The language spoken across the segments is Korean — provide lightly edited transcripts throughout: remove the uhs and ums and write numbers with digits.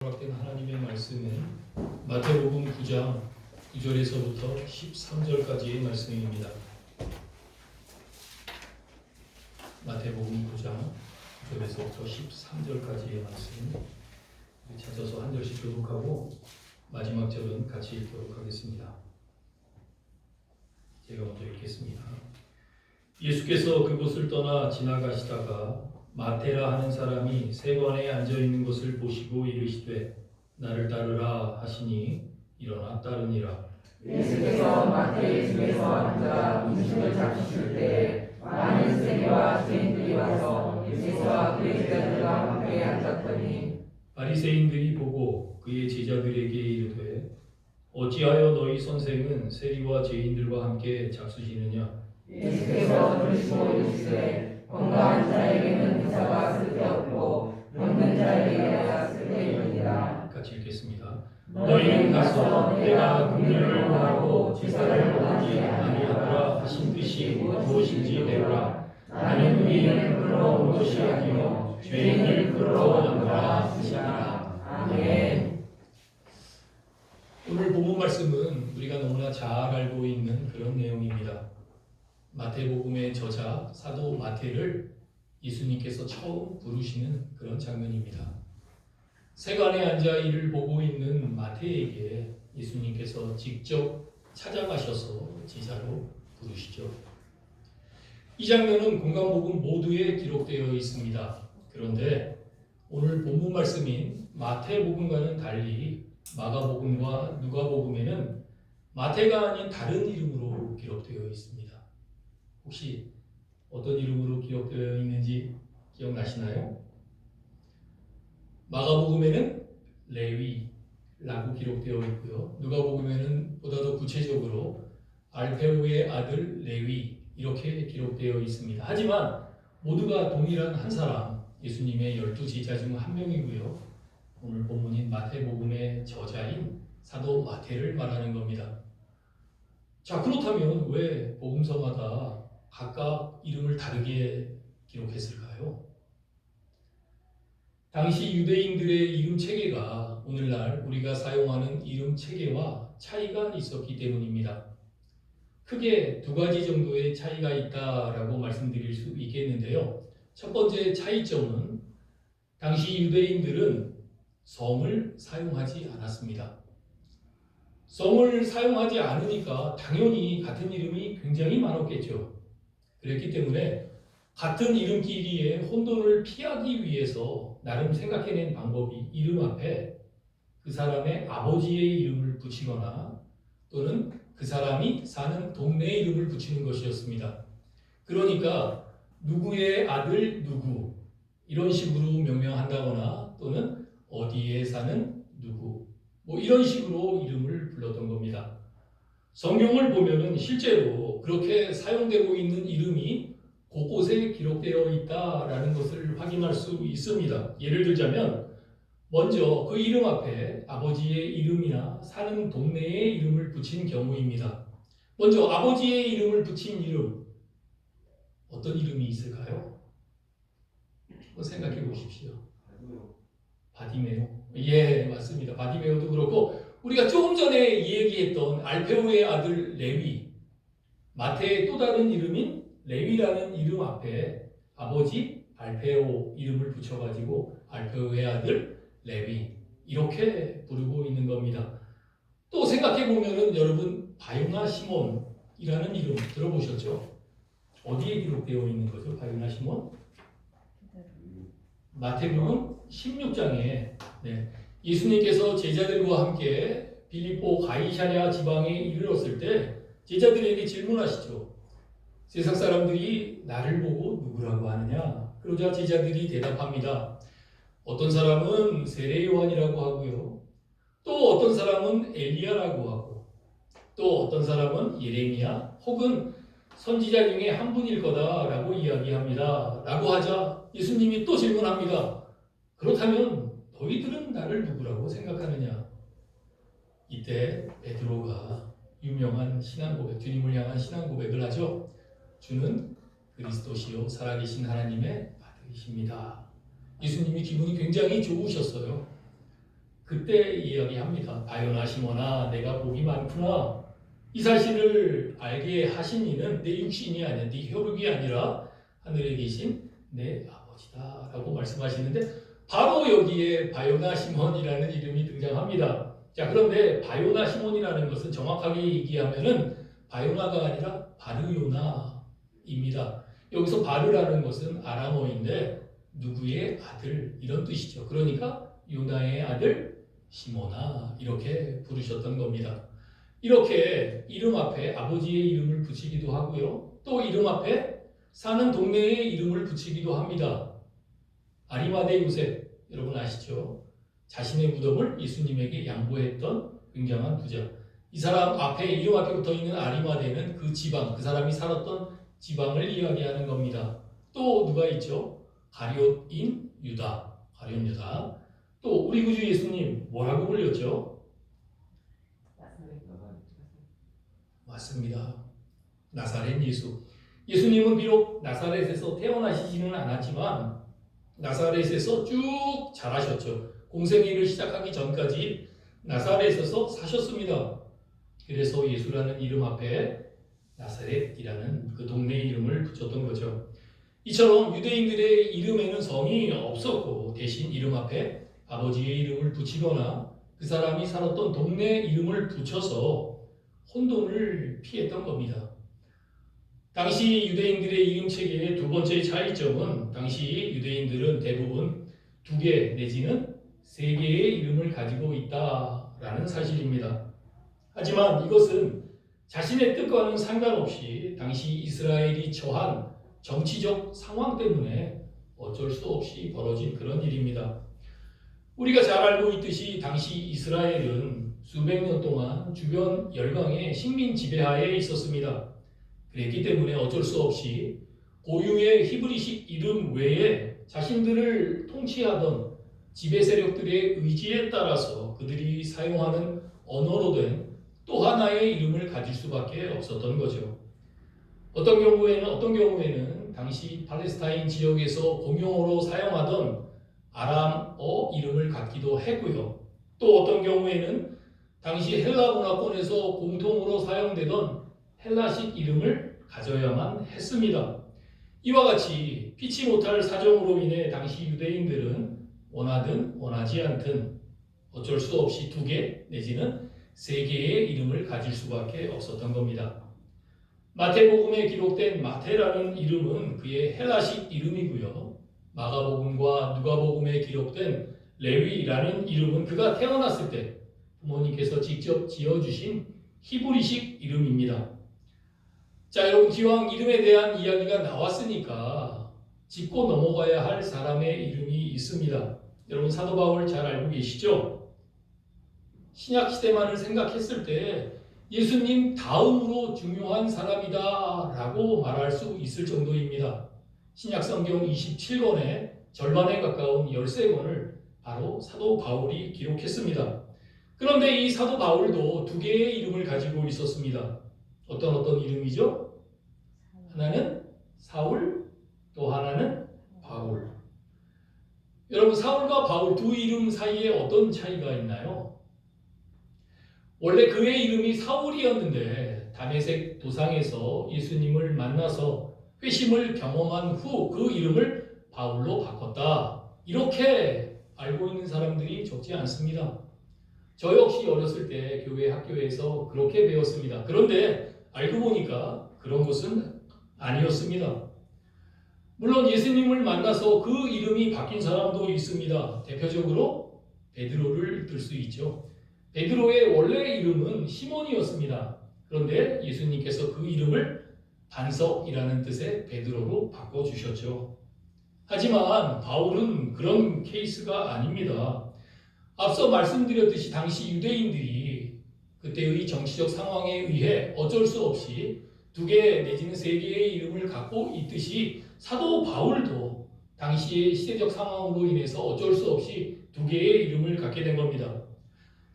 허락된 하나님의 말씀은 마태복음 9장 9절에서부터 13절까지의 말씀입니다. 마태복음 9장 9절에서부터 13절까지의 말씀 찾아서 한 절씩 교독하고 마지막 절은 같이 읽도록 하겠습니다. 제가 먼저 읽겠습니다. 예수께서 그곳을 떠나 지나가시다가 마테라 하는 사람이 세관에 앉아있는 것을 보시고 이르시되 나를 따르라 하시니 일어나 따르니라. 예수께서 마태의 집에서 앉아 음식을 잡수실 때에 많은 세리와 죄인들이 와서 예수와 그의 제자들과 함께 앉았더니 바리새인들이 보고 그의 제자들에게 이르되 어찌하여 너희 선생은 세리와 죄인들과 함께 잡수시느냐. 예수께서 들으시고 이르시되 건강한 자에게는 의사가 쓸데없고 병든 자에게야 쓸데있느니라. 같이 읽겠습니다. 너희는 가서 내가 긍휼을 원하고 제사를 원하지 아니하노라 하신 뜻이 무엇인지 배우라. 나는 의인을 불러온 것이 아니요 죄인을 불러오노라 하시니라. 아멘. 오늘 본문 말씀은 우리가 너무나 잘 알고 있는 그런 내용입니다. 마태복음의 저자 사도 마태를 예수님께서 처음 부르시는 그런 장면입니다. 세관에 앉아 이를 보고 있는 마태에게 예수님께서 직접 찾아가셔서 제자로 부르시죠. 이 장면은 공간복음 모두에 기록되어 있습니다. 그런데 오늘 본문 말씀인 마태복음과는 달리 마가복음과 누가복음에는 마태가 아닌 다른 이름으로 기록되어 있습니다. 혹시 어떤 이름으로 기록되어 있는지 기억나시나요? 마가복음에는 레위라고 기록되어 있고요. 누가복음에는 보다 더 구체적으로 알페오의 아들 레위 이렇게 기록되어 있습니다. 하지만 모두가 동일한 한 사람, 예수님의 12제자 중 한 명이고요. 오늘 본문인 마태복음의 저자인 사도 마태를 말하는 겁니다. 자, 그렇다면 왜 복음서마다 각각 이름을 다르게 기록했을까요? 당시 유대인들의 이름 체계가 오늘날 우리가 사용하는 이름 체계와 차이가 있었기 때문입니다. 크게 두 가지 정도의 차이가 있다라고 말씀드릴 수 있겠는데요. 첫 번째 차이점은 당시 유대인들은 성을 사용하지 않았습니다. 성을 사용하지 않으니까 당연히 같은 이름이 굉장히 많았겠죠. 그랬기 때문에 같은 이름끼리의 혼돈을 피하기 위해서 나름 생각해낸 방법이 이름 앞에 그 사람의 아버지의 이름을 붙이거나 또는 그 사람이 사는 동네 이름을 붙이는 것이었습니다. 그러니까 누구의 아들 누구 이런 식으로 명명한다거나 또는 어디에 사는 누구 이런 식으로 이름을 불렀던 겁니다. 성경을 보면은 실제로 그렇게 사용되고 있는 이름이 곳곳에 기록되어 있다라는 것을 확인할 수 있습니다. 예를 들자면 먼저 그 이름 앞에 아버지의 이름이나 사는 동네의 이름을 붙인 경우입니다. 먼저 아버지의 이름을 붙인 이름 어떤 이름이 있을까요? 한번 생각해 보십시오. 바디메오. 예, 맞습니다. 바디메오도 그렇고 우리가 조금 전에 얘기했던 알페오의 아들 레위, 마태의 또 다른 이름인 레위라는 이름 앞에 아버지 알페오 이름을 붙여가지고 알페오의 아들 레위 이렇게 부르고 있는 겁니다. 또 생각해보면은 여러분 바요나 시몬이라는 이름 들어보셨죠? 어디에 기록되어 있는 거죠? 바요나 시몬? 마태복음 16장에 예수님께서 제자들과 함께 빌립보 가이사랴 지방에 이르렀을 때 제자들에게 질문하시죠. 세상 사람들이 나를 보고 누구라고 하느냐? 그러자 제자들이 대답합니다. 어떤 사람은 세례 요한이라고 하고요. 또 어떤 사람은 엘리야라고 하고 또 어떤 사람은 예레미야 혹은 선지자 중에 한 분일 거다라고 이야기합니다. 라고 하자 예수님이 또 질문합니다. 그렇다면 너희들은 나를 누구라고 생각하느냐? 이때 베드로가 유명한 신앙 고백, 주님을 향한 신앙 고백을 하죠. 주는 그리스도시요 살아계신 하나님의 아들이십니다. 예수님이 기분이 굉장히 좋으셨어요. 그때 이야기합니다. 바요나 시몬아, 내가 복이 많구나. 이 사실을 알게 하신 이는 내 육신이 아니라 네 혈육이 아니라 하늘에 계신 내 아버지다 라고 말씀하시는데, 바로 여기에 바요나 시몬이라는 이름이 등장합니다. 자, 그런데 바요나 시몬이라는 것은 정확하게 얘기하면은 바요나가 아니라 바르요나입니다. 여기서 바르라는 것은 아람어인데 누구의 아들 이런 뜻이죠. 그러니까 요나의 아들 시몬아 이렇게 부르셨던 겁니다. 이렇게 이름 앞에 아버지의 이름을 붙이기도 하고요. 또 이름 앞에 사는 동네의 이름을 붙이기도 합니다. 아리마대 요셉 여러분 아시죠? 자신의 무덤을 예수님에게 양보했던 굉장한 부자. 이 사람 앞에 이름 앞에 붙어 있는 아리마대는 그 지방, 그 사람이 살았던 지방을 이야기하는 겁니다. 또 누가 있죠? 가룟인 유다, 가룟 유다. 또 우리 구주 예수님 뭐라고 불렸죠? 맞습니다. 나사렛 예수. 예수님은 비록 나사렛에서 태어나시지는 않았지만 나사렛에서 쭉 자라셨죠. 공생애를 시작하기 전까지 나사렛에서 사셨습니다. 그래서 예수라는 이름 앞에 나사렛이라는 그 동네 이름을 붙였던 거죠. 이처럼 유대인들의 이름에는 성이 없었고 대신 이름 앞에 아버지의 이름을 붙이거나 그 사람이 살았던 동네 이름을 붙여서 혼돈을 피했던 겁니다. 당시 유대인들의 이름 체계의 두 번째 차이점은 당시 유대인들은 대부분 2개 내지는 3개의 이름을 가지고 있다라는 사실입니다. 하지만 이것은 자신의 뜻과는 상관없이 당시 이스라엘이 처한 정치적 상황 때문에 어쩔 수 없이 벌어진 그런 일입니다. 우리가 잘 알고 있듯이 당시 이스라엘은 수백 년 동안 주변 열강의 식민 지배하에 있었습니다. 그랬기 때문에 어쩔 수 없이 고유의 히브리식 이름 외에 자신들을 통치하던 지배 세력들의 의지에 따라서 그들이 사용하는 언어로 된 또 하나의 이름을 가질 수밖에 없었던 거죠. 어떤 경우에는 당시 팔레스타인 지역에서 공용어로 사용하던 아람어 이름을 갖기도 했고요. 또 어떤 경우에는 당시 헬라 문화권에서 공통으로 사용되던 헬라식 이름을 가져야만 했습니다. 이와 같이 피치 못할 사정으로 인해 당시 유대인들은 원하든 원하지 않든 어쩔 수 없이 2개 내지는 3개의 이름을 가질 수밖에 없었던 겁니다. 마태복음에 기록된 마태라는 이름은 그의 헬라식 이름이고요. 마가복음과 누가복음에 기록된 레위라는 이름은 그가 태어났을 때 부모님께서 직접 지어주신 히브리식 이름입니다. 자, 여러분 기왕 이름에 대한 이야기가 나왔으니까 짚고 넘어가야 할 사람의 이름이 있습니다. 여러분 사도 바울 잘 알고 계시죠? 신약 시대만을 생각했을 때 예수님 다음으로 중요한 사람이다 라고 말할 수 있을 정도입니다. 신약 성경 27권의 절반에 가까운 13권을 바로 사도 바울이 기록했습니다. 그런데 이 사도 바울도 2개의 이름을 가지고 있었습니다. 어떤 이름이죠? 하나는 사울, 또 하나는 바울. 여러분 사울과 바울 2 이름 사이에 어떤 차이가 있나요? 원래 그의 이름이 사울이었는데 다메섹 도상에서 예수님을 만나서 회심을 경험한 후 그 이름을 바울로 바꿨다. 이렇게 알고 있는 사람들이 적지 않습니다. 저 역시 어렸을 때 교회 학교에서 그렇게 배웠습니다. 그런데 알고 보니까 그런 것은 아니었습니다. 물론 예수님을 만나서 그 이름이 바뀐 사람도 있습니다. 대표적으로 베드로를 들 수 있죠. 베드로의 원래 이름은 시몬이었습니다. 그런데 예수님께서 그 이름을 반석이라는 뜻의 베드로로 바꿔주셨죠. 하지만 바울은 그런 케이스가 아닙니다. 앞서 말씀드렸듯이 당시 유대인들이 그때의 정치적 상황에 의해 어쩔 수 없이 2개 내지는 3개의 이름을 갖고 있듯이 사도 바울도 당시의 시대적 상황으로 인해서 어쩔 수 없이 2개의 이름을 갖게 된 겁니다.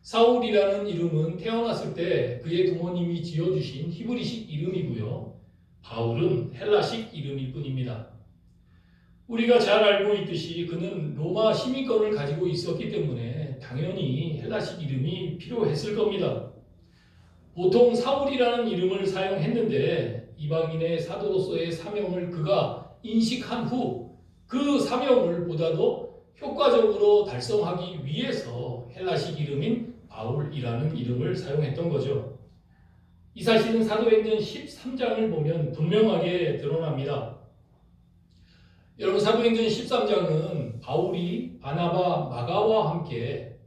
사울이라는 이름은 태어났을 때 그의 부모님이 지어주신 히브리식 이름이고요. 바울은 헬라식 이름일 뿐입니다. 우리가 잘 알고 있듯이 그는 로마 시민권을 가지고 있었기 때문에 당연히 헬라식 이름이 필요했을 겁니다. 보통 사울이라는 이름을 사용했는데 이방인의 사도로서의 사명을 그가 인식한 후 그 사명을 보다도 효과적으로 달성하기 위해서 헬라식 이름인 바울이라는 이름을 사용했던 거죠. 이 사실은 사도행전 13장을 보면 분명하게 드러납니다. 여러분, 사도행전 13장은 바울이 바나바, 마가와 함께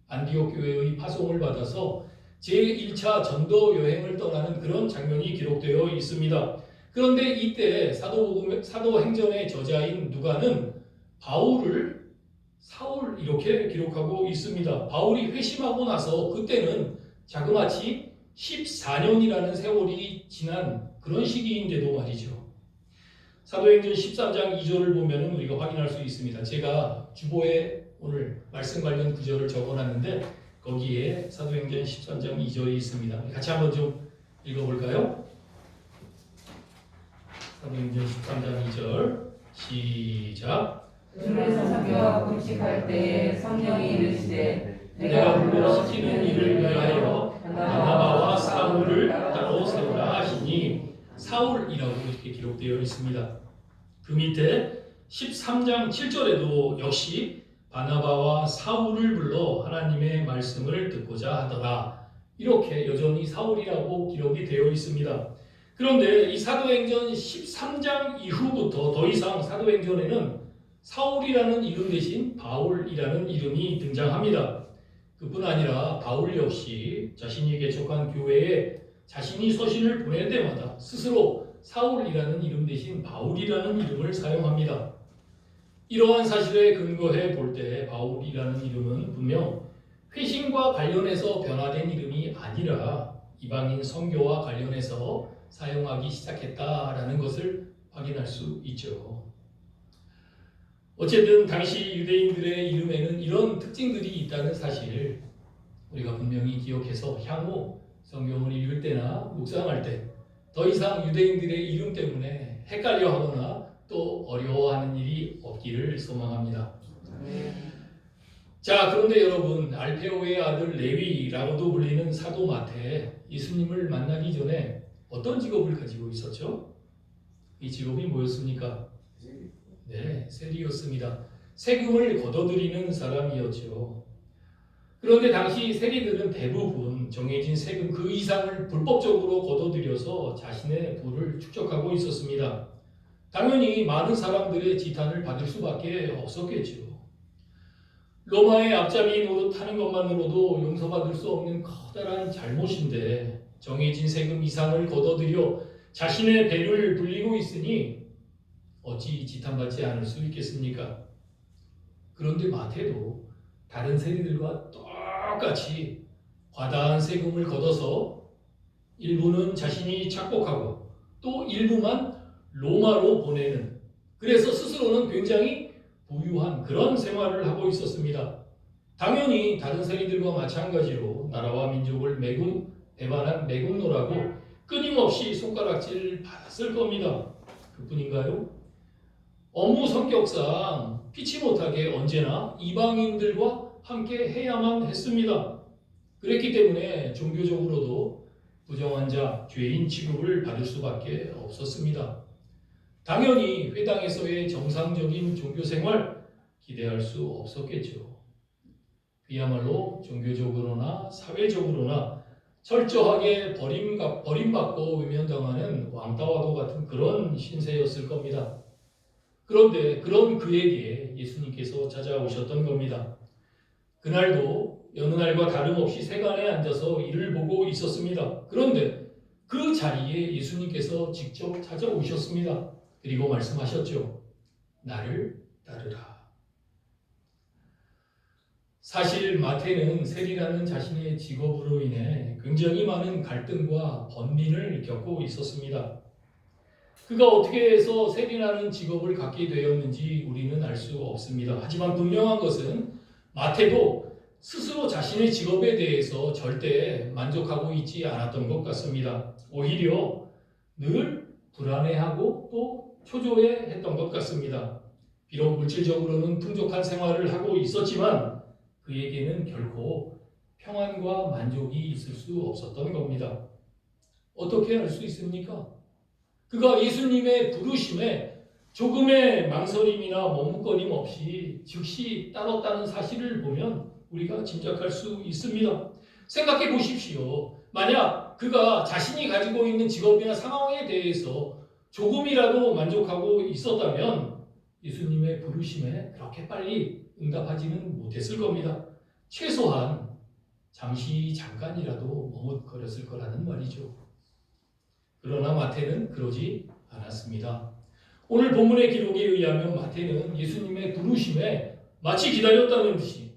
안디옥 교회의 파송을 받아서 제1차 전도 여행을 떠나는 그런 장면이 기록되어 있습니다. 그런데 이때 사도행전의 저자인 누가는 바울을 사울 이렇게 기록하고 있습니다. 바울이 회심하고 나서 그때는 자그마치 14년이라는 세월이 지난 그런 시기인데도 말이죠. 사도행전 13장 2절을 보면 우리가 확인할 수 있습니다. 제가 주보에 오늘 말씀 관련 구절을 적어놨는데 거기에 사도행전 13장 2절이 있습니다. 같이 한번 좀 읽어볼까요? 사도행전 13장 2절 시작. 주를 섬겨 금식할 때에 성령이 이르시되 내가 불러시키는 일을 위하여 바나바와 사울을 따로 세우라 하시니 사울이라고 이렇게 기록되어 있습니다. 그 밑에 13장 7절에도 역시 바나바와 사울을 불러 하나님의 말씀을 듣고자 하더라. 이렇게 여전히 사울이라고 기록이 되어 있습니다. 그런데 이 사도행전 13장 이후부터 더 이상 사도행전에는 사울이라는 이름 대신 바울이라는 이름이 등장합니다. 그뿐 아니라 바울 역시 자신이 개척한 교회에 자신이 서신을 보낼 때마다 스스로 사울이라는 이름 대신 바울이라는 이름을 사용합니다. 이러한 사실에 근거해 볼 때 바울이라는 이름은 분명 회심과 관련해서 변화된 이름이 아니라 이방인 선교와 관련해서 사용하기 시작했다라는 것을 확인할 수 있죠. 어쨌든 당시 유대인들의 이름에는 이런 특징들이 있다는 사실 우리가 분명히 기억해서 향후 성경을 읽을 때나 묵상할 때 더 이상 유대인들의 이름 때문에 헷갈려하거나 또 어려워하는 일이 없기를 소망합니다. 자, 그런데 여러분, 알페오의 아들 레위라고도 불리는 사도 마태, 예수님을 만나기 전에 어떤 직업을 가지고 있었죠? 이 직업이 뭐였습니까? 네, 세리였습니다. 세금을 걷어들이는 사람이었죠. 그런데 당시 세리들은 대부분 정해진 세금 그 이상을 불법적으로 걷어들여서 자신의 부를 축적하고 있었습니다. 당연히 많은 사람들의 지탄을 받을 수밖에 없었겠죠. 로마의 앞잡이 노릇하는 것만으로도 용서받을 수 없는 커다란 잘못인데 정해진 세금 이상을 걷어들여 자신의 배를 불리고 있으니 어찌 지탄받지 않을 수 있겠습니까? 그런데 마태도 다른 세리들과 똑같이 과다한 세금을 걷어서 일부는 자신이 착복하고 또 일부만 로마로 보내는, 그래서 스스로는 굉장히 부유한 그런 생활을 하고 있었습니다. 당연히 다른 세리들과 마찬가지로 나라와 민족을 배반한 매국노라고 끊임없이 손가락질 받았을 겁니다. 그뿐인가요? 업무 성격상 피치 못하게 언제나 이방인들과 함께 해야만 했습니다. 그랬기 때문에 종교적으로도 부정한 자, 죄인 취급을 받을 수밖에 없었습니다. 당연히 회당에서의 정상적인 종교생활 기대할 수 없었겠죠. 그야말로 종교적으로나 사회적으로나 철저하게 버림받고 외면당하는 왕따와도 같은 그런 신세였을 겁니다. 그런데 그런 그에게 예수님께서 찾아오셨던 겁니다. 그날도 여느 날과 다름없이 세간에 앉아서 이를 보고 있었습니다. 그런데 그 자리에 예수님께서 직접 찾아오셨습니다. 그리고 말씀하셨죠. 나를 따르라. 사실 마태는 세리라는 자신의 직업으로 인해 굉장히 많은 갈등과 번민을 겪고 있었습니다. 그가 어떻게 해서 세리라는 직업을 갖게 되었는지 우리는 알 수 없습니다. 하지만 분명한 것은 마태도 스스로 자신의 직업에 대해서 절대 만족하고 있지 않았던 것 같습니다. 오히려 늘 불안해하고 또 초조해했던 것 같습니다. 비록 물질적으로는 풍족한 생활을 하고 있었지만 그에게는 결코 평안과 만족이 있을 수 없었던 겁니다. 어떻게 알 수 있습니까? 그가 예수님의 부르심에 조금의 망설임이나 머뭇거림 없이 즉시 따랐다는 사실을 보면 우리가 짐작할 수 있습니다. 생각해 보십시오. 만약 그가 자신이 가지고 있는 직업이나 상황에 대해서 조금이라도 만족하고 있었다면 예수님의 부르심에 그렇게 빨리 응답하지는 못했을 겁니다. 최소한 잠깐이라도 머뭇거렸을 거라는 말이죠. 그러나 마태는 그러지 않았습니다. 오늘 본문의 기록에 의하면 마태는 예수님의 부르심에 마치 기다렸다는 듯이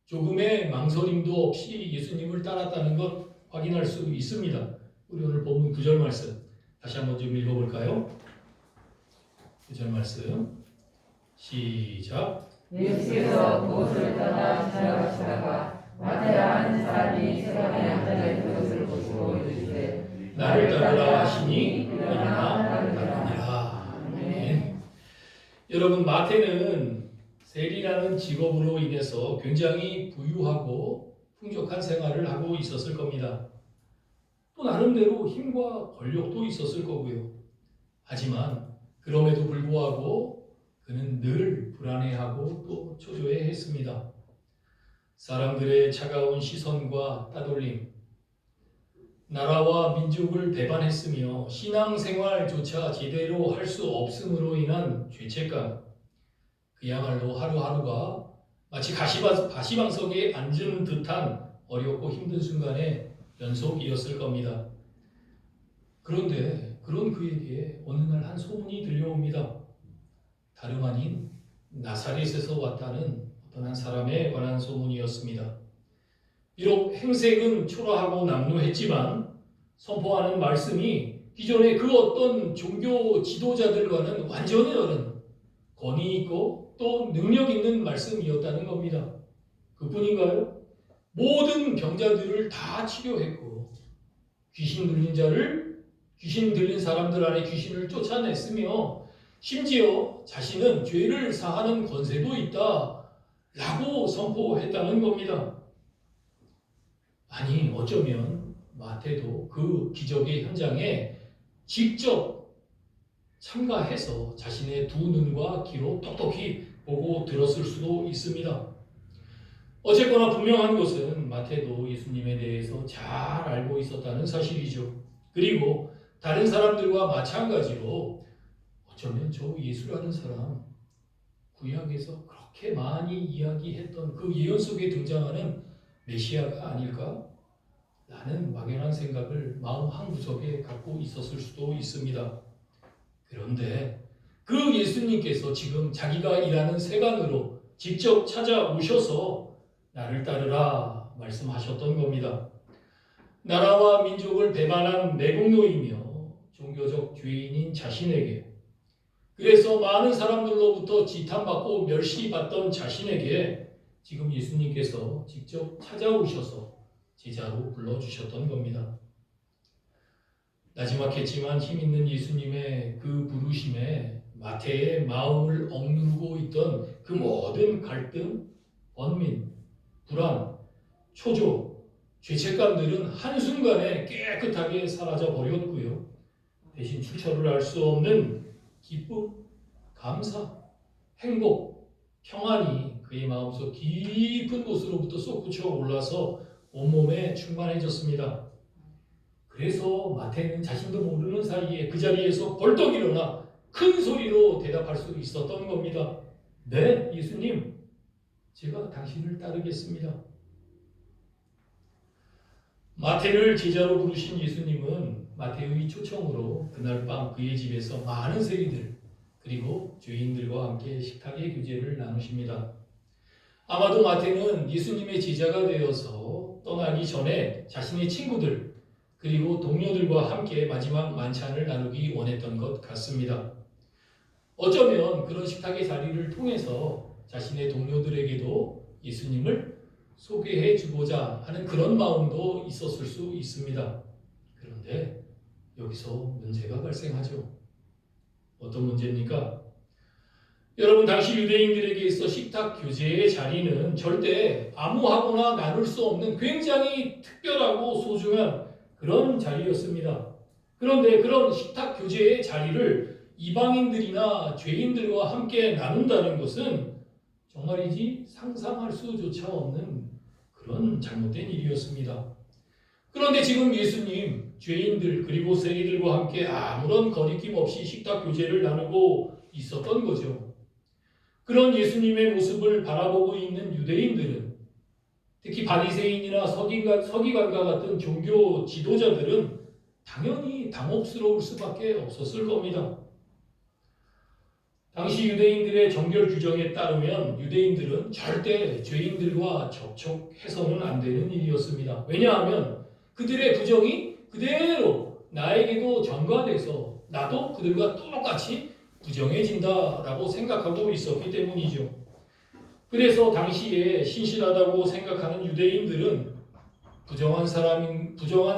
조금의 망설임도 없이 예수님을 따랐다는 것 확인할 수 있습니다. 우리 오늘 본문 9절 말씀 다시 한번 좀 읽어볼까요? 9절 말씀 시작. 예수께서 그곳을 떠나 지나가시다가 마태라 하는 사람이 세상에 앉아 있는 것을 보시고 이르시되 나를 따르라 하시니 일어나 나를 따르니라. 아멘. 여러분, 마태는 세리라는 직업으로 인해서 굉장히 부유하고 풍족한 생활을 하고 있었을 겁니다. 또 나름대로 힘과 권력도 있었을 거고요. 하지만 그럼에도 불구하고 그는 늘 불안해하고 또 초조해했습니다. 사람들의 차가운 시선과 따돌림, 나라와 민족을 배반했으며 신앙생활조차 제대로 할 수 없음으로 인한 죄책감, 그야말로 하루하루가 마치 가시방석에 앉은 듯한 어렵고 힘든 순간의 연속이었을 겁니다. 그런데 그런 그에게 어느 날 한 소문이 들려옵니다. 다름 아닌 나사렛에서 왔다는 어떤 한 사람에 관한 소문이었습니다. 비록 행색은 초라하고 남루했지만 선포하는 말씀이 기존의 그 어떤 종교 지도자들과는 완전히 다른 권위 있고 또 능력 있는 말씀이었다는 겁니다. 그뿐인가요? 모든 병자들을 다 치료했고 귀신 들린 사람들 안에 귀신을 쫓아냈으며 심지어 자신은 죄를 사하는 권세도 있다 라고 선포했다는 겁니다. 아니, 어쩌면 마태도 그 기적의 현장에 직접 참가해서 자신의 두 눈과 귀로 똑똑히 보고 들었을 수도 있습니다. 어쨌거나 분명한 것은 마태도 예수님에 대해서 잘 알고 있었다는 사실이죠. 그리고 다른 사람들과 마찬가지로 어쩌면 저 예수라는 사람, 구약에서 그렇게 많이 이야기했던 그 예언 속에 등장하는 메시아가 아닐까? 라는 막연한 생각을 마음 한구석에 갖고 있었을 수도 있습니다. 그런데 그 예수님께서 지금 자기가 일하는 세간으로 직접 찾아오셔서 나를 따르라 말씀하셨던 겁니다. 나라와 민족을 배반한 매국노이며 종교적 죄인인 자신에게, 그래서 많은 사람들로부터 지탄받고 멸시받던 자신에게 지금 예수님께서 직접 찾아오셔서 제자로 불러주셨던 겁니다. 나지막했지만 힘있는 예수님의 그 부르심에 마태의 마음을 억누르고 있던 그 모든 갈등, 번민, 불안, 초조, 죄책감들은 한순간에 깨끗하게 사라져 버렸고요. 대신 출처를 알 수 없는 기쁨, 감사, 행복, 평안이 그의 마음속 깊은 곳으로부터 솟구쳐 올라서 온몸에 충만해졌습니다. 그래서 마태는 자신도 모르는 사이에 그 자리에서 벌떡 일어나 큰 소리로 대답할 수 있었던 겁니다. 네, 예수님, 제가 당신을 따르겠습니다. 마태를 제자로 부르신 예수님은 마태의 초청으로 그날 밤 그의 집에서 많은 세리들 그리고 죄인들과 함께 식탁의 교제를 나누십니다. 아마도 마태는 예수님의 제자가 되어서 떠나기 전에 자신의 친구들 그리고 동료들과 함께 마지막 만찬을 나누기 원했던 것 같습니다. 어쩌면 그런 식탁의 자리를 통해서 자신의 동료들에게도 예수님을 소개해 주고자 하는 그런 마음도 있었을 수 있습니다. 그런데 여기서 문제가 발생하죠. 어떤 문제입니까? 여러분, 당시 유대인들에게 있어 식탁 교제의 자리는 절대 아무하고나 나눌 수 없는 굉장히 특별하고 소중한 그런 자리였습니다. 그런데 그런 식탁 교제의 자리를 이방인들이나 죄인들과 함께 나눈다는 것은 정말이지 상상할 수조차 없는 그런 잘못된 일이었습니다. 그런데 지금 예수님, 죄인들 그리고 세리들과 함께 아무런 거리낌 없이 식탁 교제를 나누고 있었던 거죠. 그런 예수님의 모습을 바라보고 있는 유대인들은, 특히 바리새인이나 서기관과 같은 종교 지도자들은 당연히 당혹스러울 수밖에 없었을 겁니다. 당시 유대인들의 정결 규정에 따르면 유대인들은 절대 죄인들과 접촉해서는 안 되는 일이었습니다. 왜냐하면 그들의 부정이 그대로 나에게도 전가돼서 나도 그들과 똑같이 부정해진다라고 생각하고 있었기 때문이죠. 그래서 당시에 신실하다고 생각하는 유대인들은 부정한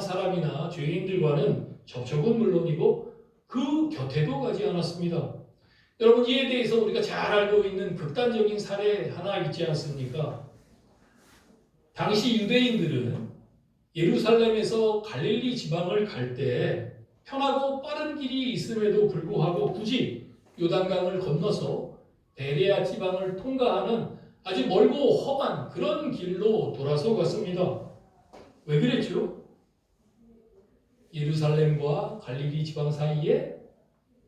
사람이나 죄인들과는 접촉은 물론이고 그 곁에도 가지 않았습니다. 여러분, 이에 대해서 우리가 잘 알고 있는 극단적인 사례 하나 있지 않습니까? 당시 유대인들은 예루살렘에서 갈릴리 지방을 갈 때 편하고 빠른 길이 있음에도 불구하고 굳이 요단강을 건너서 베레아 지방을 통과하는 아주 멀고 험한 그런 길로 돌아서 갔습니다. 왜 그랬죠? 예루살렘과 갈릴리 지방 사이에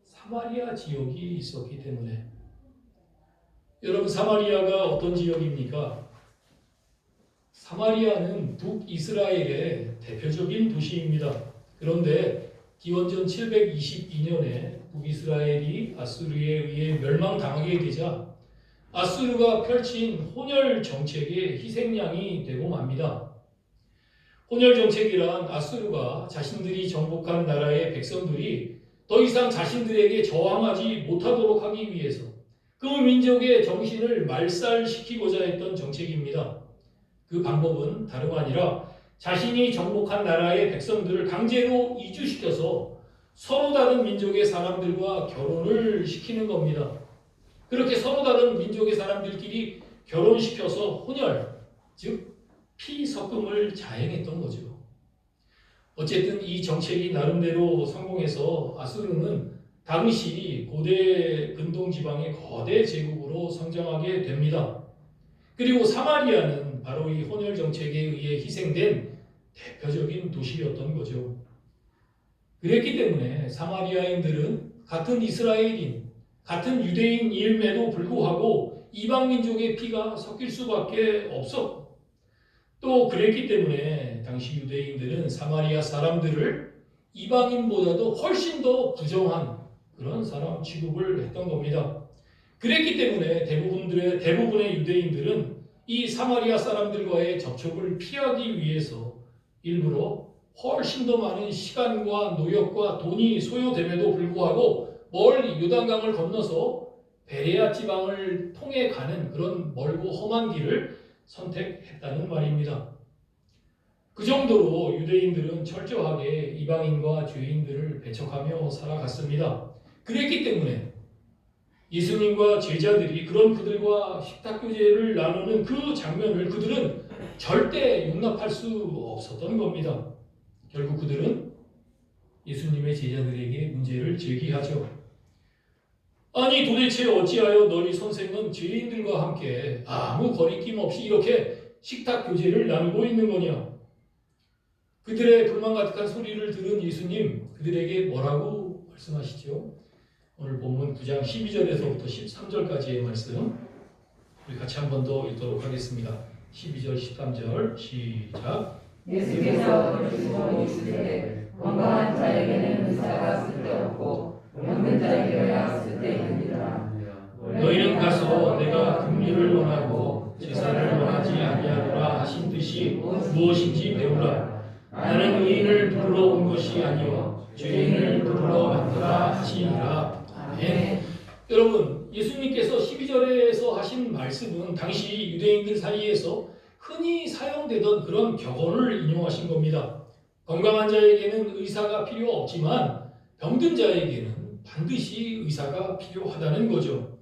사마리아 지역이 있었기 때문에. 여러분, 사마리아가 어떤 지역입니까? 사마리아는 북이스라엘의 대표적인 도시입니다. 그런데 기원전 722년에 북이스라엘이 아수르에 의해 멸망당하게 되자 아수르가 펼친 혼혈 정책의 희생양이 되고 맙니다. 혼혈 정책이란 아수르가 자신들이 정복한 나라의 백성들이 더 이상 자신들에게 저항하지 못하도록 하기 위해서 그 민족의 정신을 말살시키고자 했던 정책입니다. 그 방법은 다름 아니라 자신이 정복한 나라의 백성들을 강제로 이주시켜서 서로 다른 민족의 사람들과 결혼을 시키는 겁니다. 그렇게 서로 다른 민족의 사람들끼리 결혼시켜서 혼혈, 즉 피섞음을 자행했던 거죠. 어쨌든 이 정책이 나름대로 성공해서 아수르는 당시 고대 근동지방의 거대 제국으로 성장하게 됩니다. 그리고 사마리아는 바로 이 혼혈 정책에 의해 희생된 대표적인 도시였던 거죠. 그랬기 때문에 사마리아인들은 같은 이스라엘인, 같은 유대인임에도 불구하고 이방 민족의 피가 섞일 수밖에 없었고, 또 그랬기 때문에 당시 유대인들은 사마리아 사람들을 이방인보다도 훨씬 더 부정한 그런 사람 취급을 했던 겁니다. 그랬기 때문에 대부분의 유대인들은 이 사마리아 사람들과의 접촉을 피하기 위해서 일부러 훨씬 더 많은 시간과 노력과 돈이 소요됨에도 불구하고 멀리 요단강을 건너서 베레아 지방을 통해 가는 그런 멀고 험한 길을 선택했다는 말입니다. 그 정도로 유대인들은 철저하게 이방인과 죄인들을 배척하며 살아갔습니다. 그랬기 때문에 예수님과 제자들이 그런 그들과 식탁교제를 나누는 그 장면을 그들은 절대 용납할 수 없었던 겁니다. 결국 그들은 예수님의 제자들에게 문제를 제기하죠. 아니, 도대체 어찌하여 너희 선생은 죄인들과 함께 아무 거리낌 없이 이렇게 식탁교제를 나누고 있는 거냐? 그들의 불만 가득한 소리를 들은 예수님, 그들에게 뭐라고 말씀하시죠? 오늘 본문 9장 12절에서부터 13절까지의 말씀 우리 같이 한 번 더 읽도록 하겠습니다. 12절 13절 시작. 예수께서 들으시고 이르시되 건강한 자에게는 의사가 쓸데없고 병든 자에게야 쓸데있느니라. 너희는 가서 내가 긍휼을 원하고 제사를 원하지 아니하노라 하신 뜻이 무엇인지 배우라. 나는 의인을 부르러 온 것이 아니요 죄인을 부르러 왔노라 하시니라. 아멘. 여러분, 예수님께서 12절에서 하신 말씀은 당시 유대인들 사이에서 흔히 사용되던 그런 격언을 인용하신 겁니다. 건강한 자에게는 의사가 필요 없지만 병든 자에게는 반드시 의사가 필요하다는 거죠.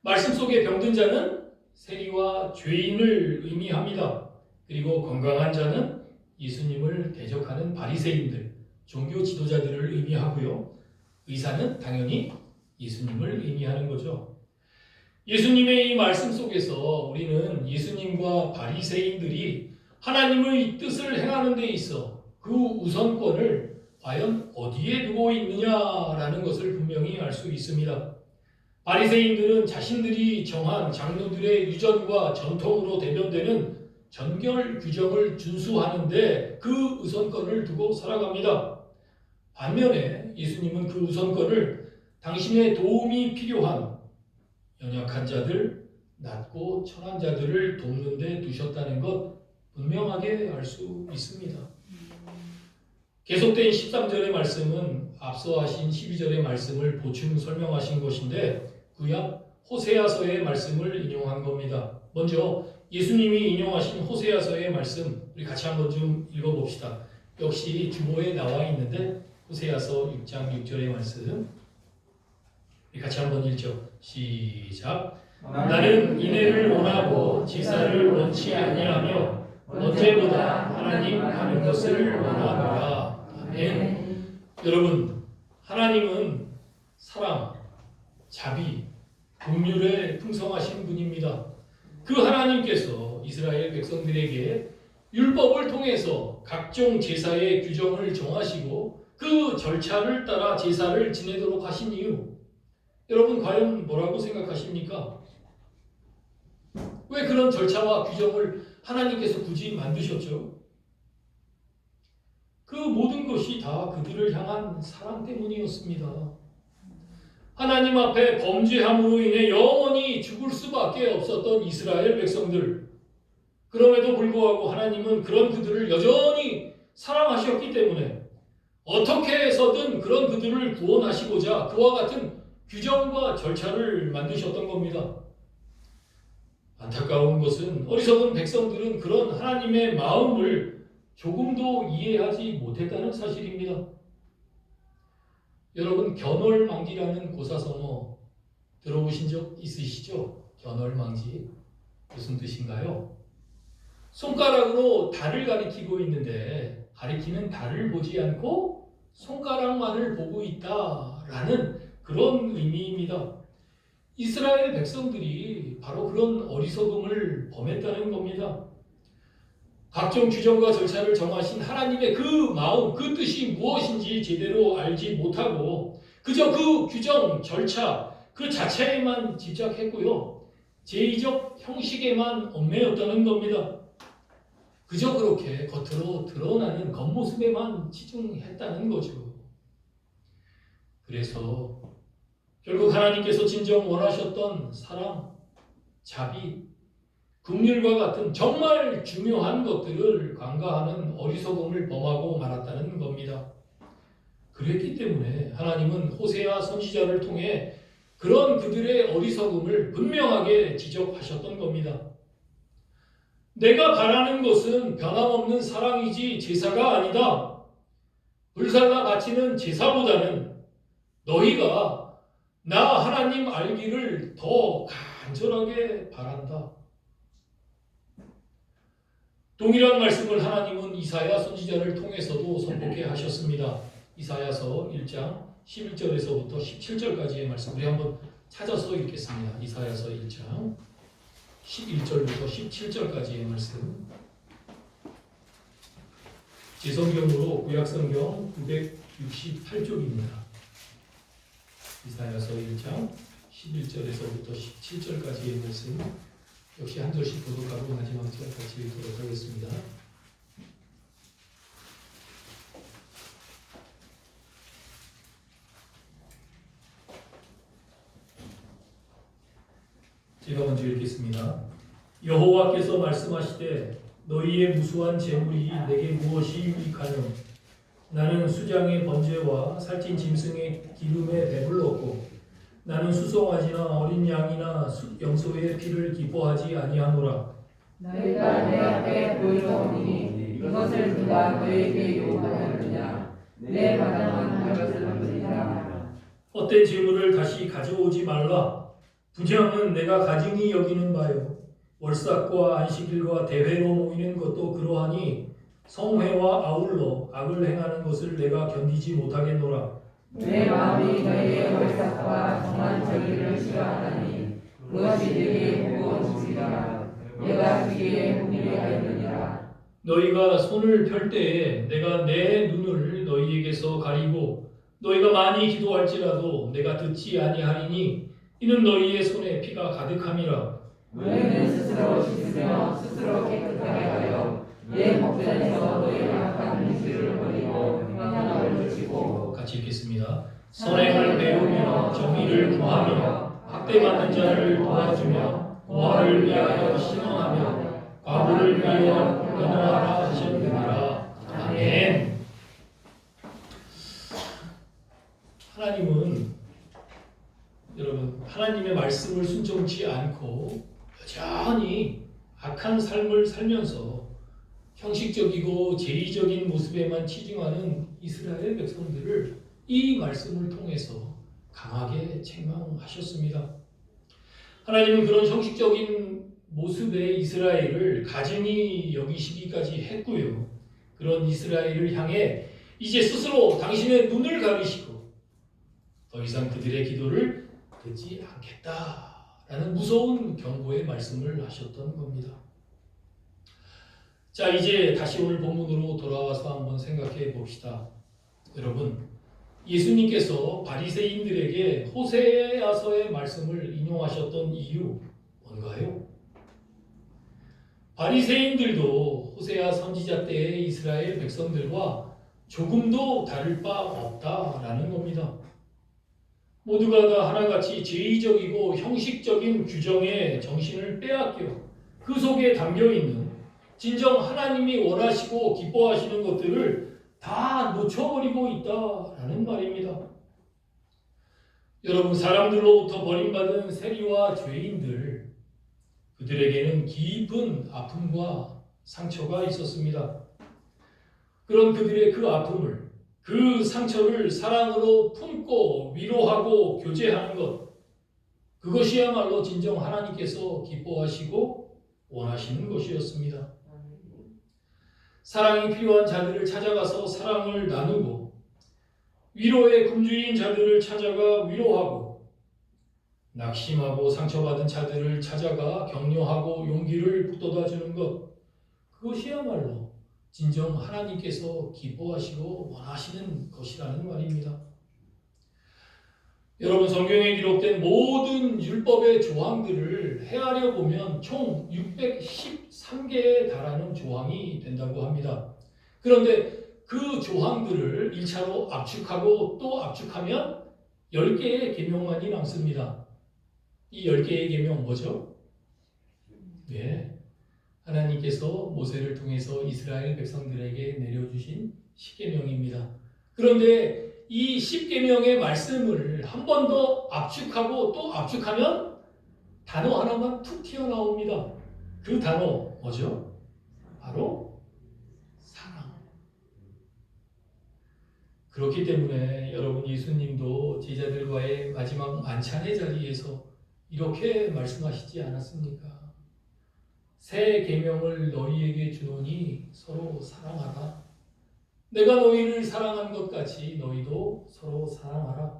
말씀 속의 병든 자는 세리와 죄인을 의미합니다. 그리고 건강한 자는 예수님을 대적하는 바리새인들, 종교 지도자들을 의미하고요. 의사는 당연히 예수님을 의미하는 거죠. 예수님의 이 말씀 속에서 우리는 예수님과 바리새인들이 하나님의 뜻을 행하는 데 있어 그 우선권을 과연 어디에 두고 있느냐라는 것을 분명히 알 수 있습니다. 바리새인들은 자신들이 정한 장로들의 유전과 전통으로 대변되는 전결 규정을 준수하는데 그 우선권을 두고 살아갑니다. 반면에 예수님은 그 우선권을 당신의 도움이 필요한 연약한 자들, 낮고 천한 자들을 돕는 데 두셨다는 것 분명하게 알 수 있습니다. 계속된 13절의 말씀은 앞서 하신 12절의 말씀을 보충 설명하신 것인데 구약 호세아서의 말씀을 인용한 겁니다. 먼저 예수님이 인용하신 호세아서의 말씀 우리 같이 한번 좀 읽어봅시다. 역시 주보에 나와 있는데 호세아서 6장 6절의 말씀 우리 같이 한번 읽죠. 시작. 나는 인애를 원하고 제사를 원치 아니하며 언제보다 하나님 하는 것을 원하노라. 아멘. 여러분, 하나님은 사랑, 자비, 긍휼에 풍성하신 분입니다. 그 하나님께서 이스라엘 백성들에게 율법을 통해서 각종 제사의 규정을 정하시고 그 절차를 따라 제사를 지내도록 하신 이유, 여러분 과연 뭐라고 생각하십니까? 왜 그런 절차와 규정을 하나님께서 굳이 만드셨죠? 그 모든 것이 다 그들을 향한 사랑 때문이었습니다. 하나님 앞에 범죄함으로 인해 영원히 죽을 수밖에 없었던 이스라엘 백성들, 그럼에도 불구하고 하나님은 그런 그들을 여전히 사랑하셨기 때문에 어떻게 해서든 그런 그들을 구원하시고자 그와 같은 규정과 절차를 만드셨던 겁니다. 안타까운 것은 어리석은 백성들은 그런 하나님의 마음을 조금도 이해하지 못했다는 사실입니다. 여러분, 견월망기라는 고사성어 들어보신 적 있으시죠? 견월망기 무슨 뜻인가요? 손가락으로 달을 가리키고 있는데 가리키는 달을 보지 않고 손가락만을 보고 있다라는 그런 의미입니다. 이스라엘 백성들이 바로 그런 어리석음을 범했다는 겁니다. 각종 규정과 절차를 정하신 하나님의 그 마음, 그 뜻이 무엇인지 제대로 알지 못하고 그저 그 규정, 절차 그 자체에만 집착했고요. 제의적 형식에만 얽매였다는 겁니다. 그저 그렇게 겉으로 드러나는 겉모습에만 치중했다는 거죠. 그래서 결국 하나님께서 진정 원하셨던 사랑, 자비, 긍휼과 같은 정말 중요한 것들을 간과하는 어리석음을 범하고 말았다는 겁니다. 그랬기 때문에 하나님은 호세아 선지자를 통해 그런 그들의 어리석음을 분명하게 지적하셨던 겁니다. 내가 바라는 것은 변함없는 사랑이지 제사가 아니다. 불살라 바치는 제사보다는 너희가 나 하나님 알기를 더 간절하게 바란다. 동일한 말씀을 하나님은 이사야 선지자를 통해서도 선포케 하셨습니다. 이사야서 1장 11절에서부터 17절까지의 말씀 우리 한번 찾아서 읽겠습니다. 이사야서 1장 11절부터 17절까지의 말씀. 제 성경으로 구약성경 968쪽입니다. 이사야서 1장 11절에서부터 17절까지의 말씀 역시 한 절씩 교독하고 마지막 절 같이 읽도록 하겠습니다. 제가 먼저 읽겠습니다. 여호와께서 말씀하시되 너희의 무수한 재물이 내게 무엇이 유익하뇨? 나는 수장의 번제와 살찐 짐승의 기름에 배불렀고 나는 수송아지나 어린 양이나 염소의 피를 기뻐하지 아니하노라. 너희가 내 앞에 보이노니 이것을 누가 너희에게 요구하였느냐? 내 마당은 그것을 누리라. 헛된 재물을 다시 가져오지 말라. 분양은 내가 가증히 여기는 바요. 월삭과 안식일과 대회로 모이는 것도 그러하니 성회와 아울러 악을 행하는 것을 내가 견디지 못하겠노라. 내 마음이 너희의 월삭과 정한 절기를 싫어하나니 그것이 내게 무거운 짐이라. 내가 주기에 궁리하였느니라. 너희가 손을 펼 때에 내가 내 눈을 너희에게서 가리고 너희가 많이 기도할지라도 내가 듣지 아니하리니 이는 너희의 손에 피가 가득함이라. 너희는 스스로 씻으며 스스로 깨끗하게 하여 내 목전에서 너희의 악한 행실을 버리고 평안을 붙이고. 같이 읽겠습니다. 선행을 배우며 정의를 구하며 학대받는 자를 도와주며 고아를 위하여 신원하며 과부를 위하여 변호하라 하셨느니라. 아멘. 하나님은 여러분 하나님의 말씀을 순종치 않고 여전히 악한 삶을 살면서 형식적이고 제의적인 모습에만 치중하는 이스라엘 백성들을 이 말씀을 통해서 강하게 책망하셨습니다. 하나님은 그런 형식적인 모습의 이스라엘을 가증히 여기시기까지 했고요. 그런 이스라엘을 향해 이제 스스로 당신의 눈을 가리시고 더 이상 그들의 기도를 듣지 않겠다라는 무서운 경고의 말씀을 하셨던 겁니다. 자, 이제 다시 오늘 본문으로 돌아와서 한번 생각해 봅시다. 여러분, 예수님께서 바리새인들에게 호세아서의 말씀을 인용하셨던 이유 뭔가요? 바리새인들도 호세아 선지자 때의 이스라엘 백성들과 조금도 다를 바 없다라는 겁니다. 모두가 다 하나같이 제의적이고 형식적인 규정의 정신을 빼앗겨 그 속에 담겨있는 진정 하나님이 원하시고 기뻐하시는 것들을 다 놓쳐버리고 있다라는 말입니다. 여러분, 사람들로부터 버림받은 세리와 죄인들, 그들에게는 깊은 아픔과 상처가 있었습니다. 그런 그들의 그 아픔을, 그 상처를 사랑으로 품고 위로하고 교제하는 것, 그것이야말로 진정 하나님께서 기뻐하시고 원하시는 것이었습니다. 사랑이 필요한 자들을 찾아가서 사랑을 나누고 위로의 굶주린 자들을 찾아가 위로하고 낙심하고 상처받은 자들을 찾아가 격려하고 용기를 북돋아주는 것, 그것이야말로 진정 하나님께서 기뻐하시고 원하시는 것이라는 말입니다. 여러분, 성경에 기록된 모든 율법의 조항들을 헤아려 보면 총 613개에 달하는 조항이 된다고 합니다. 그런데 그 조항들을 1차로 압축하고 또 압축하면 10개의 계명만이 남습니다. 이 10개의 계명 뭐죠? 네, 하나님께서 모세를 통해서 이스라엘 백성들에게 내려주신 10계명입니다. 그런데 이 10계명의 말씀을 한 번 더 압축하고 또 압축하면 단어 하나만 툭 튀어나옵니다. 그 단어 뭐죠? 바로 사랑. 그렇기 때문에 여러분, 예수님도 제자들과의 마지막 만찬의 자리에서 이렇게 말씀하시지 않았습니까? 새 계명을 너희에게 주노니 서로 사랑하라. 내가 너희를 사랑한 것 같이 너희도 서로 사랑하라.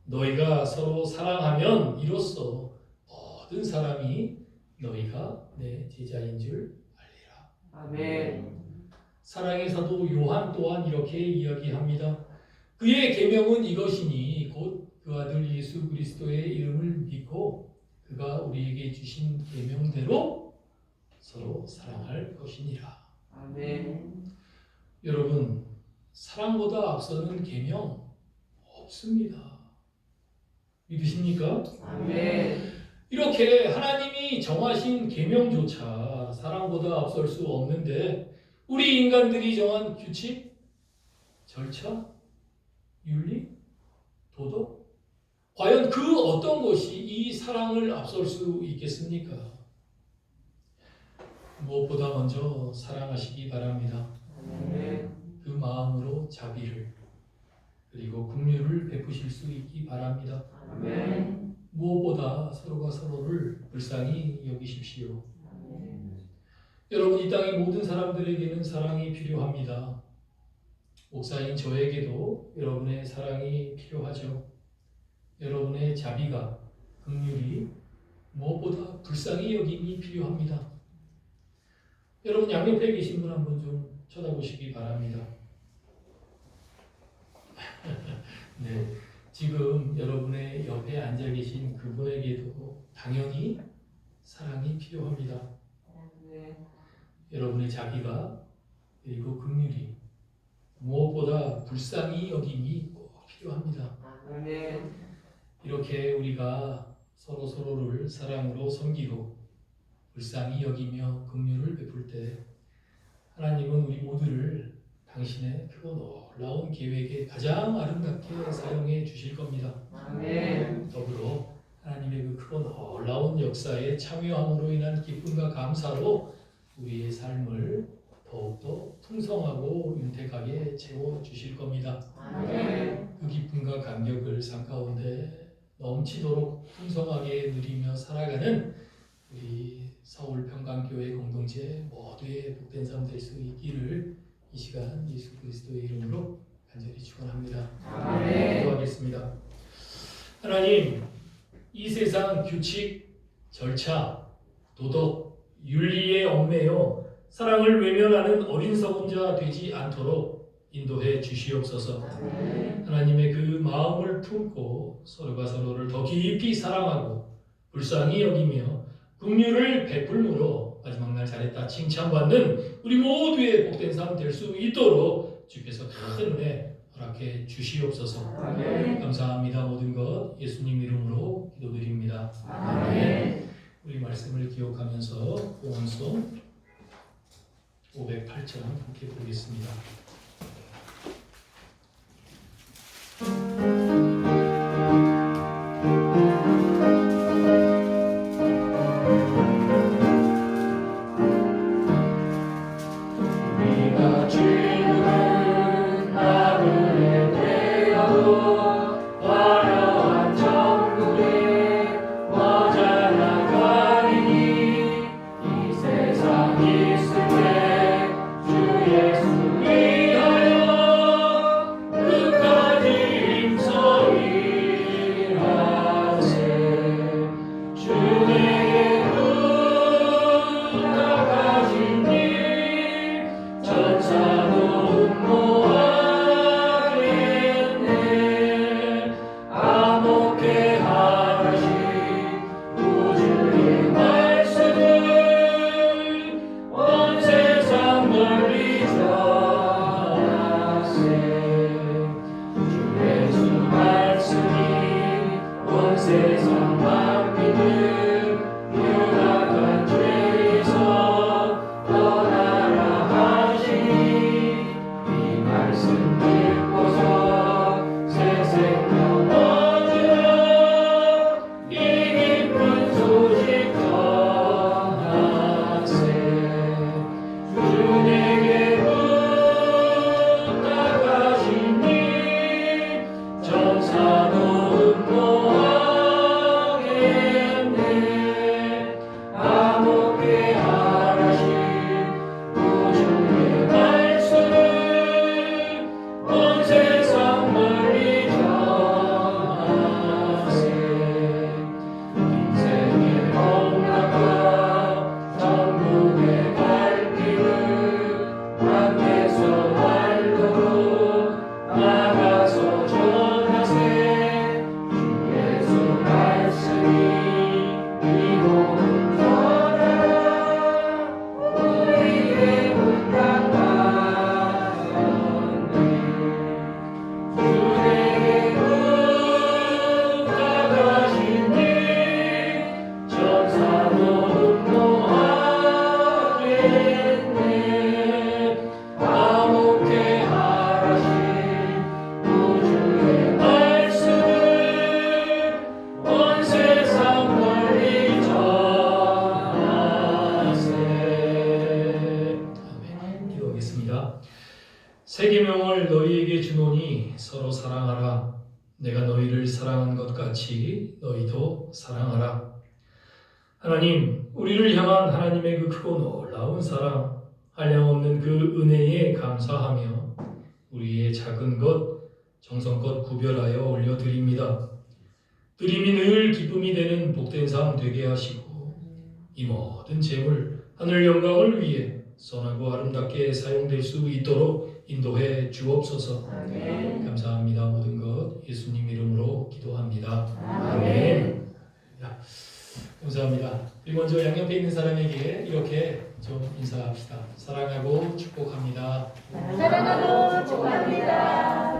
너희가 서로 사랑하면 이로써 모든 사람이 너희가 내 제자인 줄 알리라. 아멘. 사랑의 사도 요한 또한 이렇게 이야기합니다. 그의 계명은 이것이니 곧 그 아들 예수 그리스도의 이름을 믿고 그가 우리에게 주신 계명대로 서로 사랑할 것이니라. 아멘. 여러분, 사랑보다 앞서는 계명 없습니다. 믿으십니까? 아멘. 이렇게 하나님이 정하신 계명조차 사랑보다 앞설 수 없는데 우리 인간들이 정한 규칙, 절차, 윤리, 도덕, 과연 그 어떤 것이 이 사랑을 앞설 수 있겠습니까? 무엇보다 먼저 사랑하시기 바랍니다. 아멘. 그 마음으로 자비를 그리고 긍휼을 베푸실 수 있기 바랍니다. 아멘. 무엇보다 서로가 서로를 불쌍히 여기십시오. 여러분, 이 땅의 모든 사람들에게는 사랑이 필요합니다. 목사인 저에게도 여러분의 사랑이 필요하죠. 여러분의 자비가, 긍휼이, 무엇보다 불쌍히 여김이 필요합니다. 여러분, 양옆에 계신 분 한번 좀 쳐다보시기 바랍니다. 네, 지금 여러분의 옆에 앉아 계신 그분에게도 당연히 사랑이 필요합니다. 여러분의 자비가, 그리고 긍휼이, 무엇보다 불쌍히 여김이 꼭 필요합니다. 이렇게 우리가 서로를 사랑으로 섬기고 불쌍히 여기며 긍휼을 베풀 때 하나님은 우리 모두를 당신의 크고 놀라운 계획에 가장 아름답게 사용해 주실 겁니다. 더불어 하나님의 그 크고 놀라운 역사에 참여함으로 인한 기쁨과 감사로 우리의 삶을 더욱더 풍성하고 윤택하게 채워주실 겁니다. 그 기쁨과 감격을 삶 가운데 넘치도록 풍성하게 누리며 살아가는 우리 서울 평강교회 공동체 모두의 복된 삶 될 수 있기를 이 시간 예수 그리스도의 이름으로 간절히 축원합니다. 기도하겠습니다. 하나님, 이 세상 규칙, 절차, 도덕, 윤리에 얽매여 사랑을 외면하는 어린석은 자 되지 않도록 인도해 주시옵소서. 하나님의 그 마음을 품고 서로가 서로를 더 깊이 사랑하고 불쌍히 여기며 긍휼을 베풀므로 마지막 날 잘했다 칭찬받는 우리 모두의 복된 삶 될 수 있도록 주께서 큰 은혜 허락해 주시옵소서. 감사합니다. 모든 것 예수님 이름으로 기도드립니다. 우리 말씀을 기억하면서 봉헌송 508장 함께 보겠습니다. 새 계명을 너희에게 주노니 서로 사랑하라. 내가 너희를 사랑한 것 같이 너희도 사랑하라. 하나님, 우리를 향한 하나님의 그 크고 놀라운 사랑, 한량없는 그 은혜에 감사하며 우리의 작은 것, 정성껏 구별하여 올려드립니다. 드림이 늘 기쁨이 되는 복된 삶 되게 하시고 이 모든 재물, 하늘 영광을 위해 선하고 아름답게 사용될 수 있도록 인도해 주옵소서. 아멘. 감사합니다. 모든 것 예수님 이름으로 기도합니다. 아멘. 감사합니다. 그리고 먼저 양옆에 있는 사람에게 이렇게 좀 인사합시다. 사랑하고 축복합니다. 사랑하고 축복합니다.